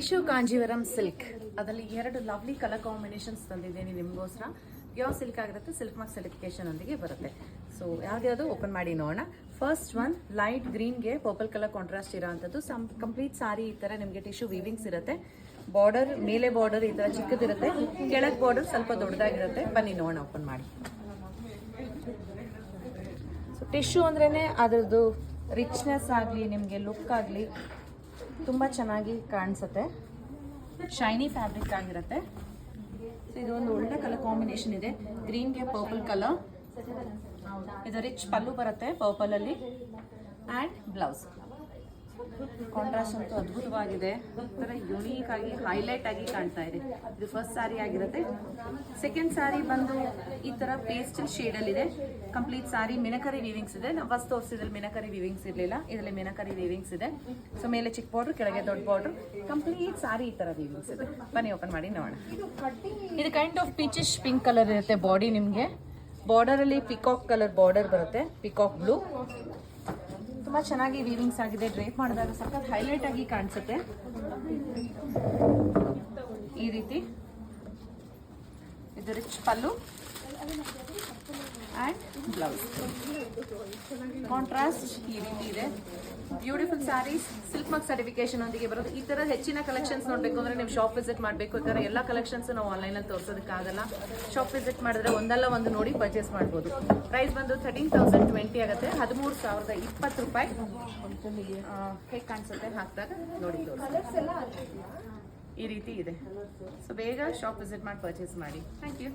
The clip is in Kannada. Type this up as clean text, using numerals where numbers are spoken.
ಟಿಶ್ಯೂ ಕಾಂಜೀವರಂ ಸಿಲ್ಕ್ ಅದರಲ್ಲಿ 2 ಲವ್ಲಿ ಕಲರ್ ಕಾಂಬಿನೇಷನ್ಸ್ ತಂದಿದ್ದೀನಿ ನಿಮಗೋಸ್ಕರ. ಪ್ಯೂರ್ ಸಿಲ್ಕ್ ಆಗಿರುತ್ತೆ, ಸಿಲ್ಕ್ ಮಾರ್ಕ್ ಸರ್ಟಿಫಿಕೇಶನ್ ಒಂದಿಗೆ ಬರುತ್ತೆ. ಸೊ ಯಾವ್ದು ಓಪನ್ ಮಾಡಿ ನೋಡೋಣ. ಫಸ್ಟ್ ಒನ್ ಲೈಟ್ ಗ್ರೀನ್ಗೆ ಪರ್ಪಲ್ ಕಲರ್ ಕಾಂಟ್ರಾಸ್ಟ್ ಇರೋವಂಥದ್ದು. ಕಂಪ್ಲೀಟ್ ಸಾರಿ ಈ ಥರ ನಿಮಗೆ ಟಿಶ್ಯೂ ವೀವಿಂಗ್ಸ್ ಇರುತ್ತೆ. ಬಾರ್ಡರ್ ಮೇಲೆ ಬಾರ್ಡರ್ ಈ ಥರ ಚಿಕ್ಕದಿರುತ್ತೆ, ಕೆಳಗೆ ಬಾರ್ಡರ್ ಸ್ವಲ್ಪ ದೊಡ್ಡದಾಗಿರುತ್ತೆ. ಬನ್ನಿ ನೋಡೋಣ ಓಪನ್ ಮಾಡಿ. ಸೊ ಟಿಶ್ಯೂ ಅಂದ್ರೇ ಅದರದ್ದು ರಿಚ್ನೆಸ್ ಆಗಲಿ ನಿಮಗೆ ಲುಕ್ ಆಗಲಿ ತುಂಬ ಚೆನ್ನಾಗಿ ಕಾಣಿಸುತ್ತೆ. ಶೈನಿ ಫ್ಯಾಬ್ರಿಕ್ ಆಗಿರುತ್ತೆ. ಸೊ ಇದು ಒಂದು ಒಳ್ಳೆ ಕಲರ್ ಕಾಂಬಿನೇಷನ್ ಇದೆ. ಗ್ರೀನ್ಗೆ ಪರ್ಪಲ್ ಕಲರ್, ಇದು ರಿಚ್ ಪಲ್ಲು ಬರುತ್ತೆ ಪರ್ಪಲ್ ಅಲ್ಲಿ ಆ್ಯಂಡ್ ಬ್ಲೌಸ್. ಕಾಂಟ್ರಾಸ್ಟ್ ಅಂತೂ ಅದ್ಭುತವಾಗಿದೆ. ಒಂಥರ ಯುನೀಕ್ ಆಗಿ ಹೈಲೈಟ್ ಆಗಿ ಕಾಣ್ತಾ ಇದೆ. ಇದು ಫಸ್ಟ್ ಸಾರಿ ಆಗಿರುತ್ತೆ. ಸೆಕೆಂಡ್ ಸಾರಿ ಬಂದು ಈ ತರ ಪೇಸ್ಟಲ್ ಶೇಡ್ ಅಲ್ಲಿ ಇದೆ. ಕಂಪ್ಲೀಟ್ ಸಾರಿ ಮಿನಕರಿ ವೀವಿಂಗ್ಸ್ ಇದೆ. ನಾವು ಫಸ್ಟ್ ತೋರಿಸಿದ್ರಲ್ಲಿ ಮಿನಕರಿ ವೀವಿಂಗ್ಸ್ ಇರಲಿಲ್ಲ, ಇದರಲ್ಲಿ ಮಿನಕರಿ ವೀವಿಂಗ್ಸ್ ಇದೆ. ಸೊ ಮೇಲೆ ಚಿಕ್ಕ ಬಾರ್ಡರ್, ಕೆಳಗೆ ದೊಡ್ಡ ಬಾರ್ಡರ್, ಕಂಪ್ಲೀಟ್ ಸಾರಿ ಈ ತರ ವೀವಿಂಗ್ಸ್ ಇದೆ. ಬನ್ನಿ ಓಪನ್ ಮಾಡಿ ನೋಡೋಣ. ಇದು ಕೈಂಡ್ ಆಫ್ ಪೀಚಿಶ್ ಪಿಂಕ್ ಕಲರ್ ಇರುತ್ತೆ ಬಾಡಿ. ನಿಮಗೆ ಬಾರ್ಡರ್ ಅಲ್ಲಿ ಪಿಕಾಕ್ ಕಲರ್ ಬಾರ್ಡರ್ ಬರುತ್ತೆ, ಪಿಕಾಕ್ ಬ್ಲೂ. ತುಂಬಾ ಚೆನ್ನಾಗಿ ವೀವಿಂಗ್ಸ್ ಆಗಿದೆ. ಡ್ರೇಪ್ ಮಾಡಿದಾಗ ಸಖತ್ ಹೈಲೈಟ್ ಆಗಿ ಕಾಣಿಸುತ್ತೆ. ಈ ರೀತಿ ಇದು rich pallu and blouse. Contrast ಈ ರೀತಿ ಇದೆ. Beautiful sarees silk mark certification ಒಂದಿಗೆ ಬರೋದು. ಈ ತರ ಹೆಚ್ಚಿನ ಕಲೆಕ್ಷನ್ಸ್ ನೋಡಬೇಕು ಅಂದ್ರೆ ನೀವು ಶಾಪ್ ವಿಸಿಟ್ ಮಾಡಬೇಕು. ಈ ತರ ಎಲ್ಲ ಕಲೆಕ್ಷನ್ಸ್ ನಾವು ಆನ್ಲೈನಲ್ಲಿ ತೋರಿಸೋದಕ್ಕಾಗಲ್ಲ. ಶಾಪ್ ವಿಸಿಟ್ ಮಾಡಿದ್ರೆ ಒಂದಲ್ಲ ಒಂದು ನೋಡಿ ಪರ್ಚೇಸ್ ಮಾಡ್ಬೋದು. ಪ್ರೈಸ್ ಬಂದು 13,020 ಆಗುತ್ತೆ. 13,020 ರೂಪಾಯಿ. ಹೇಗೆ ಕಾಣಿಸುತ್ತೆ ಹಾಕಿದಾಗ ನೋಡಿ ತೋರಿಸಿ. ಈ ರೀತಿ ಇದೆ. ಸೊ ಬೇಗ ಶಾಪ್ ವಿಸಿಟ್ ಮಾಡಿ ಪರ್ಚೇಸ್ ಮಾಡಿ. Thank you.